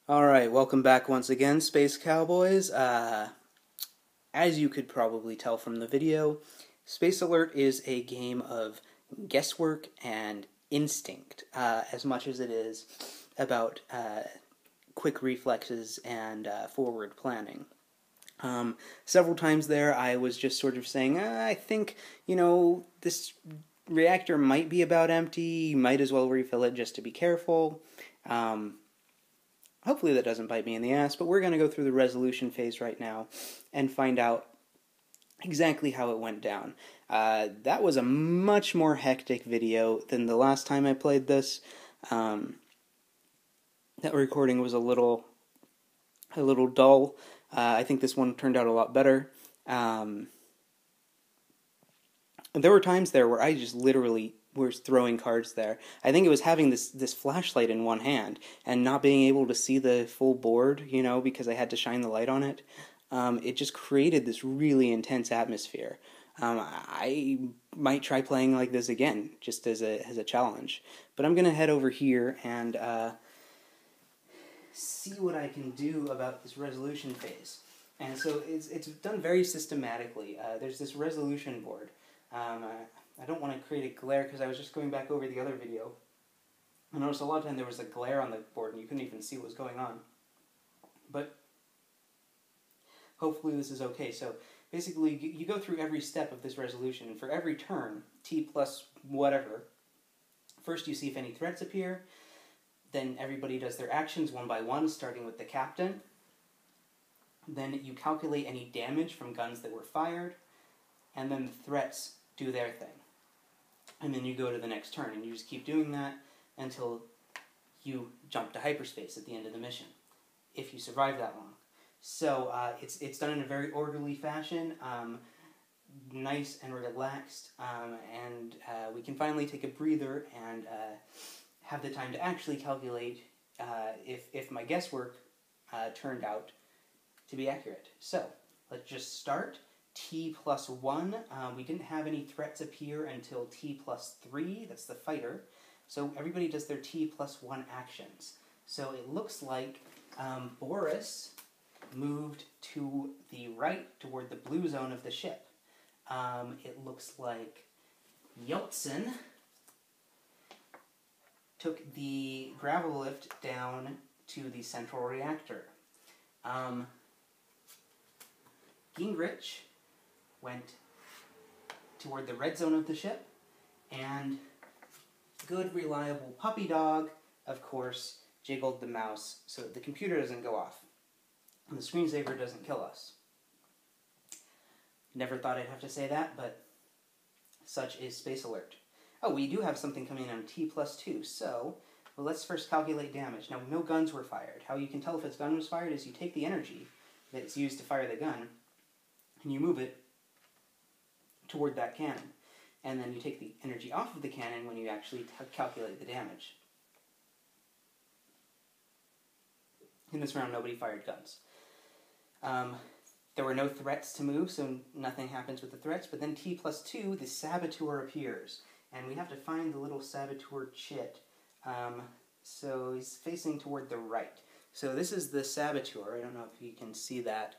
Alright, welcome back once again, Space Cowboys. As you could probably tell from the video, Space Alert is a game of guesswork and instinct, as much as it is about quick reflexes and forward planning. Several times there I was just sort of saying, I think, this reactor might be about empty, you might as well refill it just to be careful. Hopefully that doesn't bite me in the ass, but we're going to go through the resolution phase right now and find out exactly how it went down. That was a much more hectic video than the last time I played this. That recording was a little dull. I think this one turned out a lot better. There were times there where I just literally was throwing cards there. I think it was having this flashlight in one hand and not being able to see the full board, because I had to shine the light on it. It just created this really intense atmosphere. I might try playing like this again, just as a challenge. But I'm going to head over here and see what I can do about this resolution phase. And so it's done very systematically. There's this resolution board. I don't want to create a glare because I was just going back over the other video. I noticed a lot of time there was a glare on the board and you couldn't even see what was going on. But hopefully this is okay. So basically you go through every step of this resolution, and for every turn, T plus whatever, first you see if any threats appear, then everybody does their actions one by one, starting with the captain. Then you calculate any damage from guns that were fired, and then the threats do their thing. And then you go to the next turn, and you just keep doing that until you jump to hyperspace at the end of the mission, if you survive that long. So it's done in a very orderly fashion, nice and relaxed, and we can finally take a breather and have the time to actually calculate if my guesswork turned out to be accurate. So let's just start. T plus 1, we didn't have any threats appear until T plus 3, that's the fighter. So everybody does their T plus 1 actions. So it looks like Boris moved to the right toward the blue zone of the ship. It looks like Yeltsin took the gravel lift down to the central reactor. Gingrich went toward the red zone of the ship, and good, reliable puppy dog, of course, jiggled the mouse so that the computer doesn't go off and the screensaver doesn't kill us. Never thought I'd have to say that, but such is Space Alert. Oh, we do have something coming on T plus 2, so let's first calculate damage. Now, no guns were fired. How you can tell if a gun was fired is you take the energy that's used to fire the gun, and you move it toward that cannon. And then you take the energy off of the cannon when you actually calculate the damage. In this round, nobody fired guns. There were no threats to move, so nothing happens with the threats, but then T plus 2, the saboteur appears. And we have to find the little saboteur chit. So he's facing toward the right. So this is the saboteur. I don't know if you can see that.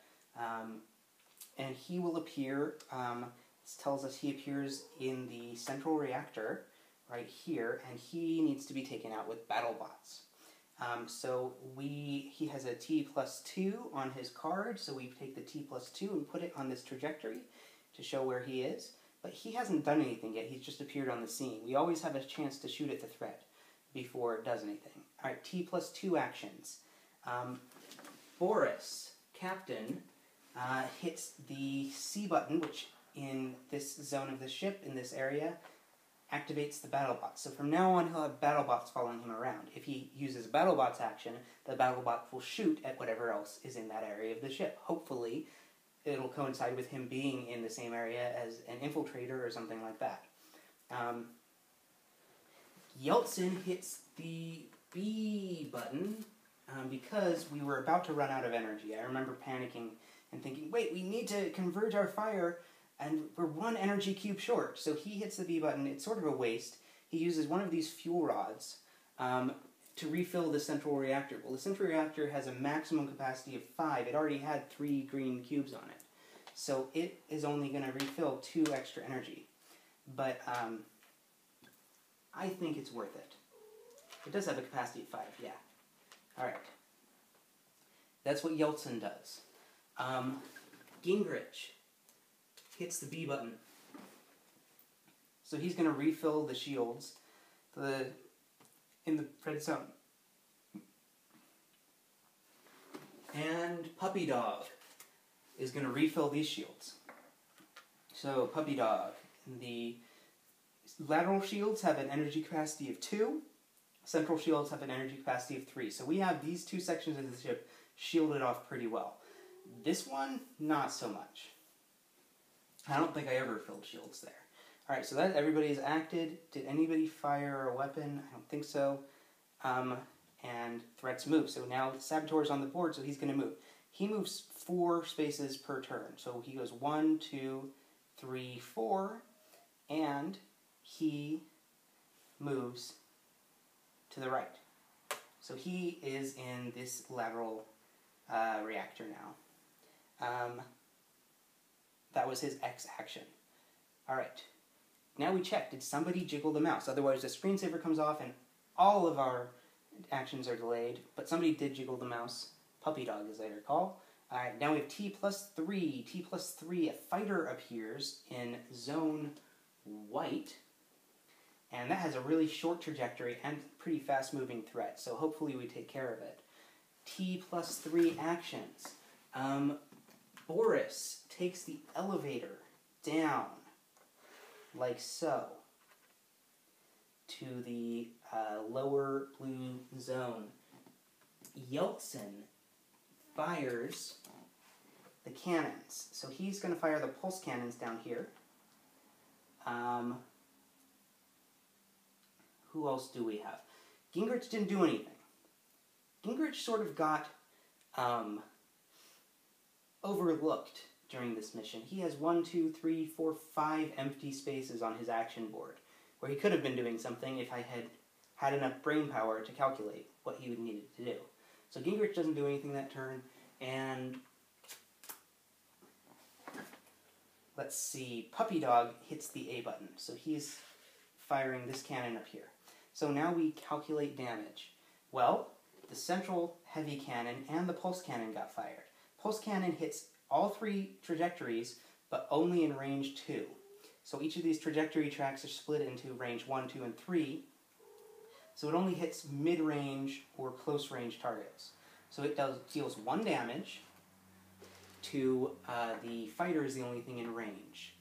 And he will appear, this tells us he appears in the central reactor right here, and he needs to be taken out with BattleBots. So he has a T plus 2 on his card, so we take the T plus 2 and put it on this trajectory to show where he is. But he hasn't done anything yet, he's just appeared on the scene. We always have a chance to shoot at the threat before it does anything. Alright, T plus 2 actions. Boris, Captain, hits the C button, which in this zone of the ship, in this area, activates the BattleBots. So from now on, he'll have BattleBots following him around. If he uses BattleBots action, the BattleBot will shoot at whatever else is in that area of the ship. Hopefully, it'll coincide with him being in the same area as an infiltrator or something like that. Yeltsin hits the B button because we were about to run out of energy. I remember panicking and thinking, wait, we need to converge our fire, and we're one energy cube short. So he hits the B button. It's sort of a waste. He uses one of these fuel rods to refill the central reactor. Well, the central reactor has a maximum capacity of 5. It already had 3 green cubes on it. So it is only going to refill 2 extra energy. But I think it's worth it. It does have a capacity of 5, yeah. Alright. That's what Yeltsin does. Gingrich hits the B button. So he's going to refill the shields in the red zone. And Puppy Dog is going to refill these shields. So Puppy Dog, the lateral shields have an energy capacity of 2. Central shields have an energy capacity of 3. So we have these 2 sections of the ship shielded off pretty well. This one, not so much. I don't think I ever filled shields there. Alright, so that everybody is acted. Did anybody fire a weapon? I don't think so. And threats move. So now Saboteur's on the board, so he's going to move. He moves 4 spaces per turn. So he goes 1, 2, 3, 4, and he moves to the right. So he is in this lateral reactor now. That was his X action. Alright. Now we check. Did somebody jiggle the mouse? Otherwise the screensaver comes off and all of our actions are delayed. But somebody did jiggle the mouse. Puppy Dog, as I recall. Alright, now we have T plus 3. T plus 3, a fighter appears in zone white. And that has a really short trajectory and pretty fast-moving threat. So hopefully we take care of it. T plus 3 actions. Boris takes the elevator down, like so, to the lower blue zone. Yeltsin fires the cannons. So he's going to fire the pulse cannons down here. Who else do we have? Gingrich didn't do anything. Gingrich sort of got overlooked during this mission. He has 1, 2, 3, 4, 5 empty spaces on his action board, where he could have been doing something if I had enough brain power to calculate what he would needed to do. So Gingrich doesn't do anything that turn, and let's see, Puppy Dog hits the A button, so he's firing this cannon up here. So now we calculate damage. Well, the central heavy cannon and the pulse cannon got fired. Pulse cannon hits all 3 trajectories, but only in range 2. So each of these trajectory tracks are split into range 1, 2, and 3. So it only hits mid-range or close-range targets. So it deals 1 damage to the fighter is the only thing in range.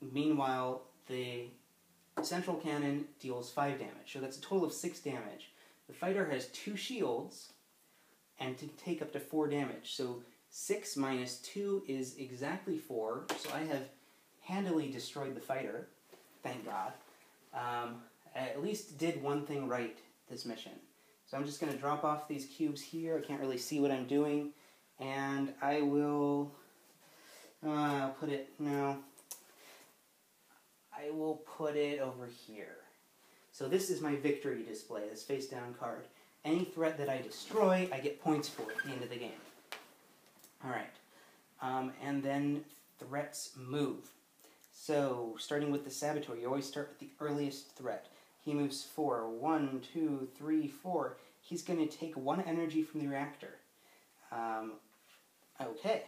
Meanwhile, the central cannon deals 5 damage. So that's a total of 6 damage. The fighter has 2 shields and to take up to 4 damage. So 6 minus 2 is exactly 4. So I have handily destroyed the fighter. Thank God. I at least did one thing right this mission. So I'm just going to drop off these cubes here. I can't really see what I'm doing. And I will put it, no. I will put it over here. So this is my victory display, this face down card. Any threat that I destroy, I get points for at the end of the game. Alright. And then threats move. So, starting with the Saboteur, you always start with the earliest threat. He moves 4. 1, 2, 3, 4. He's going to take 1 energy from the reactor. Okay.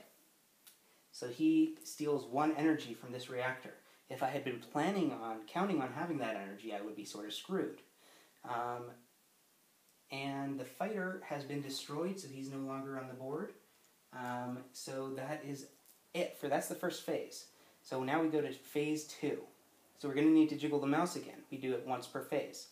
So he steals 1 energy from this reactor. If I had been counting on having that energy, I would be sort of screwed. And the fighter has been destroyed, so he's no longer on the board. So that is it. That's the first phase. So now we go to phase 2. So we're going to need to jiggle the mouse again. We do it once per phase.